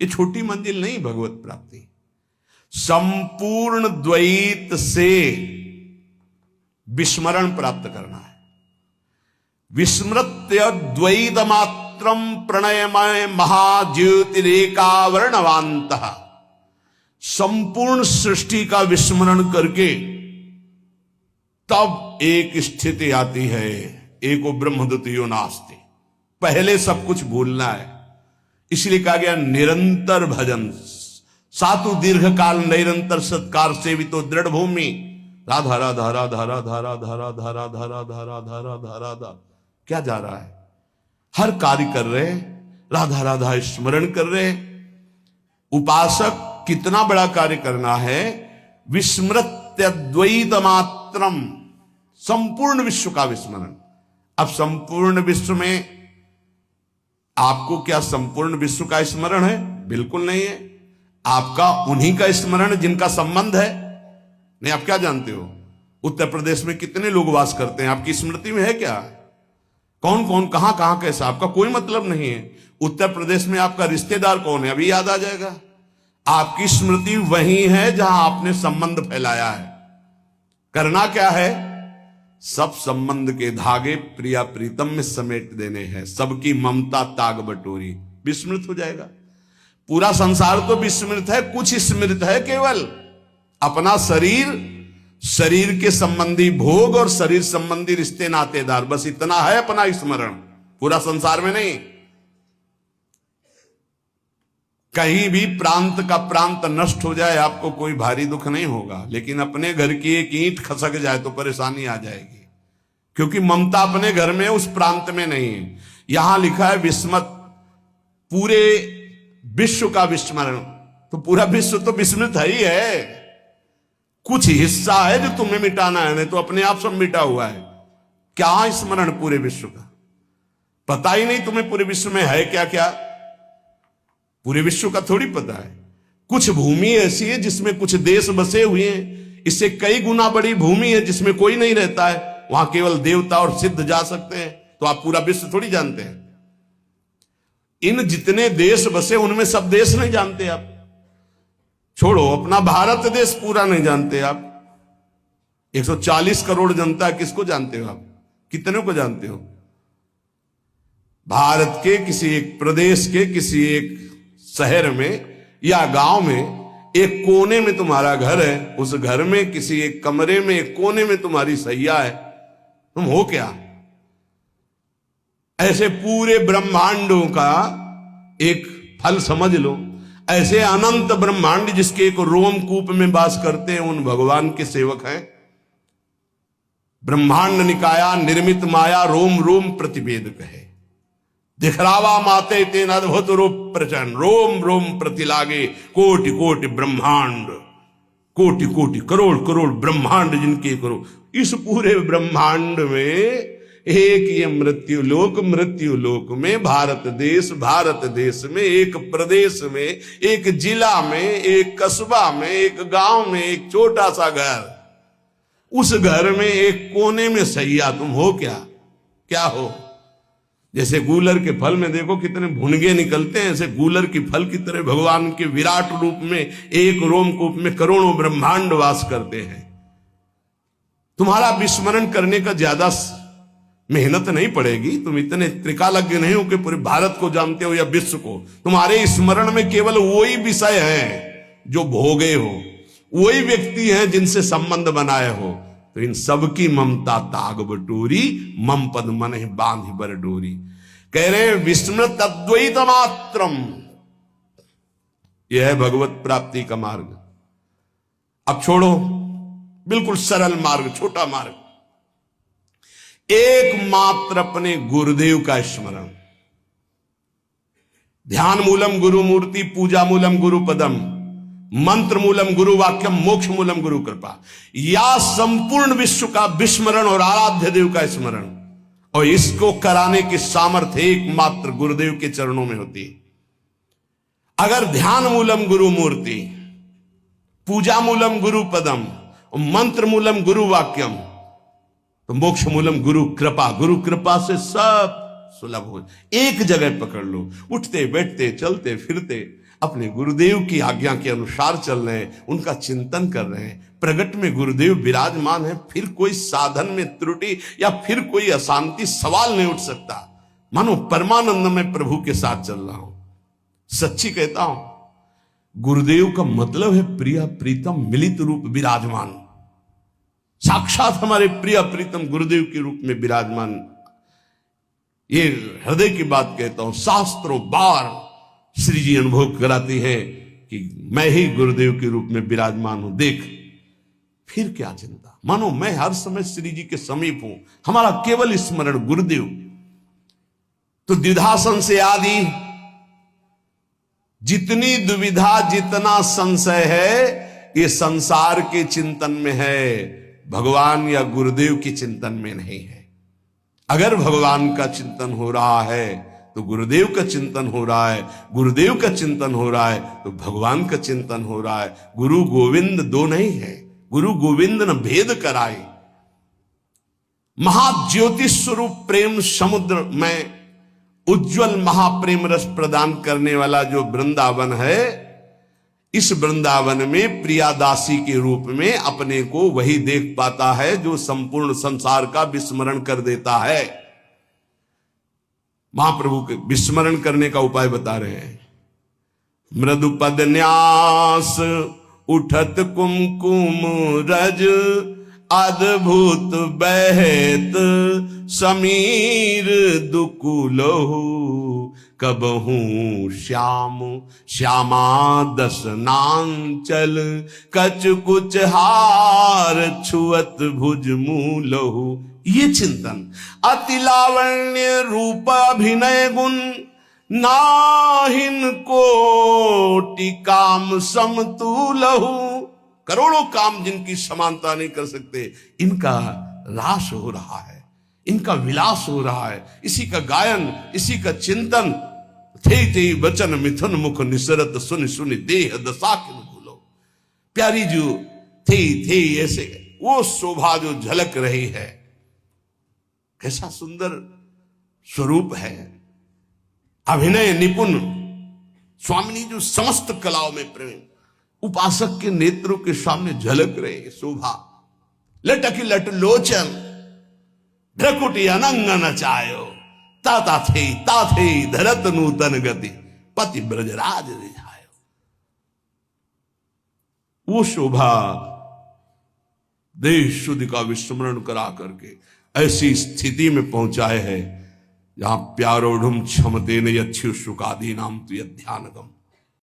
ये छोटी मंजिल नहीं भगवत प्राप्ति। संपूर्ण द्वैत से विस्मरण प्राप्त करना है। विस्मृत्य द्वैत मात्रम प्रणयमय महाज्योतिरेकावर्णवांत। संपूर्ण सृष्टि का विस्मरण करके तब एक स्थिति आती है, एको ब्रह्मद्वितीयो नास्ति। पहले सब कुछ भूलना है। इसलिए कहा गया निरंतर भजन, सातु दीर्घ काल निरंतर सत्कार सेवितो दृढ़ भूमि। राधा राधा राधा राधा राधा राधा राधा राधा राधा राधा राधा। क्या जा रहा है? हर कार्य कर रहे, राधा राधा स्मरण कर रहे। उपासक कितना बड़ा कार्य करना है। विस्मृत्य द्वैत मात्रम, संपूर्ण विश्व का विस्मरण। अब संपूर्ण विश्व में आपको क्या संपूर्ण विश्व का स्मरण है? बिल्कुल नहीं है। आपका उन्हीं का स्मरण जिनका संबंध है। नहीं, आप क्या जानते हो उत्तर प्रदेश में कितने लोग वास करते हैं? आपकी स्मृति में है क्या? कौन कौन कहां कहां कैसा? आपका कोई मतलब नहीं है। उत्तर प्रदेश में आपका रिश्तेदार कौन है अभी याद आ जाएगा। आपकी स्मृति वही है जहां आपने संबंध फैलाया है। करना क्या है? सब संबंध के धागे प्रिया प्रीतम में समेट देने हैं। सबकी ममता ताग बटोरी, विस्मृत हो जाएगा। पूरा संसार तो विस्मृत है, कुछ स्मृत है केवल अपना शरीर, शरीर के संबंधी भोग और शरीर संबंधी रिश्ते नातेदार, बस इतना है अपना स्मरण। पूरा संसार में नहीं। कहीं भी प्रांत का प्रांत नष्ट हो जाए आपको कोई भारी दुख नहीं होगा, लेकिन अपने घर की एक ईंट खसक जाए तो परेशानी आ जाएगी, क्योंकि ममता अपने घर में उस प्रांत में नहीं है। यहां लिखा है विस्मत, पूरे विश्व का विस्मरण। तो पूरा विश्व तो विस्मृत है ही है, कुछ हिस्सा है जो तुम्हें मिटाना है, नहीं तो अपने आप सब मिटा हुआ है। क्या स्मरण पूरे विश्व का? पता ही नहीं तुम्हें पूरे विश्व में है क्या क्या। पूरे विश्व का थोड़ी पता है। कुछ भूमि ऐसी है जिसमें कुछ देश बसे हुए हैं, इससे कई गुना बड़ी भूमि है जिसमें कोई नहीं रहता है, वहां केवल देवता और सिद्ध जा सकते हैं। तो आप पूरा विश्व थोड़ी जानते हैं। इन जितने देश बसे उनमें सब देश नहीं जानते आप। छोड़ो, अपना भारत देश पूरा नहीं जानते आप। 140 करोड़ जनता, किसको जानते हो आप? कितने को जानते हो? भारत के किसी एक प्रदेश के किसी एक शहर में या गांव में एक कोने में तुम्हारा घर है, उस घर में किसी एक कमरे में एक कोने में तुम्हारी सैया है। तुम हो क्या? ऐसे पूरे ब्रह्मांडों का एक फल समझ लो। ऐसे अनंत ब्रह्मांड जिसके एक रोमकूप में वास करते हैं, उन भगवान के सेवक हैं। ब्रह्मांड निकाया निर्मित माया रोम रोम प्रतिवेद कहे। दिखरावा माते तेन अद्भुत रूप प्रचंड, रोम रोम प्रति लागे कोटि कोटि ब्रह्मांड, कोटि कोटि करोड़ करोड़ ब्रह्मांड जिनके करो। इस पूरे ब्रह्मांड में एक ये मृत्यु लोक में भारत देश में एक प्रदेश में, एक जिला में, एक कस्बा में, एक गांव में एक छोटा सा घर, उस घर में एक कोने में सैया। तुम हो क्या? क्या हो? जैसे गूलर के फल में देखो कितने भुनगे निकलते हैं, ऐसे गूलर की फल की तरह भगवान के विराट रूप में एक रोमकूप में करोड़ों ब्रह्मांड वास करते हैं। तुम्हारा विस्मरण करने का ज्यादा मेहनत नहीं पड़ेगी। तुम इतने त्रिकालज्ञ नहीं हो कि पूरे भारत को जानते हो या विश्व को। तुम्हारे स्मरण में केवल वही विषय है जो भोगे हो, वही व्यक्ति हैं जिनसे संबंध बनाए हो। तो इन सबकी ममता ताग बटोरी, मम पद मन बांध बर डोरी। कह रहे विस्मृत अद्वैत मात्रम, यह है भगवत प्राप्ति का मार्ग। अब छोड़ो, बिल्कुल सरल मार्ग, छोटा मार्ग। एकमात्र अपने गुरुदेव का स्मरण। ध्यान मूलम गुरु मूर्ति, पूजा मूलम गुरु पदम, मंत्र मूलम गुरु वाक्यम, मोक्ष मूलम गुरु कृपा। या संपूर्ण विश्व का विस्मरण और आराध्य देव का स्मरण, और इसको कराने की सामर्थ्य एकमात्र गुरुदेव के चरणों में होती है। अगर ध्यान मूलम गुरु मूर्ति, पूजा मूलम गुरु पदम और मंत्र मूलम गुरु वाक्यम, तो मोक्ष मूलम गुरु कृपा। गुरु कृपा से सब सुलभ हो। एक जगह पकड़ लो, उठते बैठते चलते फिरते अपने गुरुदेव की आज्ञा के अनुसार चल रहे हैं, उनका चिंतन कर रहे हैं, प्रगट में गुरुदेव विराजमान है, फिर कोई साधन में त्रुटि या फिर कोई अशांति सवाल नहीं उठ सकता। मानो परमानंद में प्रभु के साथ चल रहा हूं। सच्ची कहता हूं, गुरुदेव का मतलब है प्रिय प्रीतम मिलित रूप विराजमान। साक्षात हमारे प्रिय प्रीतम गुरुदेव के रूप में विराजमान। ये हृदय की बात कहता हूं, शास्त्रों बार श्री जी अनुभव कराती है कि मैं ही गुरुदेव के रूप में विराजमान हूं, देख। फिर क्या चिंता, मानो मैं हर समय श्री जी के समीप हूं, हमारा केवल स्मरण गुरुदेव। तो द्विधासन से आदि जितनी दुविधा जितना संशय है, ये संसार के चिंतन में है, भगवान या गुरुदेव के चिंतन में नहीं है। अगर भगवान का चिंतन हो रहा है तो गुरुदेव का चिंतन हो रहा है, गुरुदेव का चिंतन हो रहा है तो भगवान का चिंतन हो रहा है। गुरु गोविंद दो नहीं है, गुरु गोविंद न भेद कराए। महाज्योति स्वरूप प्रेम समुद्र में उज्जवल महाप्रेम रस प्रदान करने वाला जो वृंदावन है, इस वृंदावन में प्रियादासी के रूप में अपने को वही देख पाता है जो संपूर्ण संसार का विस्मरण कर देता है। महाप्रभु के विस्मरण करने का उपाय बता रहे हैं। मृदु पद न्यास उठत कुमकुम रज, अद्भुत बहत समीर दुकुलहु, कबहू श्याम श्यामा दसनांचल, कच कुछ हार छुअत भुज मूलहु। ये चिंतन, अति लावण्य रूप अभिनय गुण, नाहिन कोटि काम समतुलहु। करोड़ों काम जिनकी समानता नहीं कर सकते, इनका रास हो रहा है, इनका विलास हो रहा है, इसी का गायन, इसी का चिंतन। थे थे वचन मिथुन मुख निसरत, सुन सुन देह दशा किन भूलो। प्यारी जो थे ऐसे वो शोभा जो झलक रही है, कैसा सुंदर स्वरूप है। अभिनय निपुण स्वामिनी जो समस्त कलाओं में प्रेम, उपासक के नेत्रों के सामने झलक रहे शोभा। लटकी लट लोचन ढकुटी अनंग नचायो, ता थे धरत नूतन गति, पति ब्रजराज रिझायो। वो शोभा देश शुद्ध का विस्मरण करा करके ऐसी स्थिति में पहुंचाए है जहां प्यारोढ़ क्षमते न यच्छु सुखादी नाम तु ध्यानगम।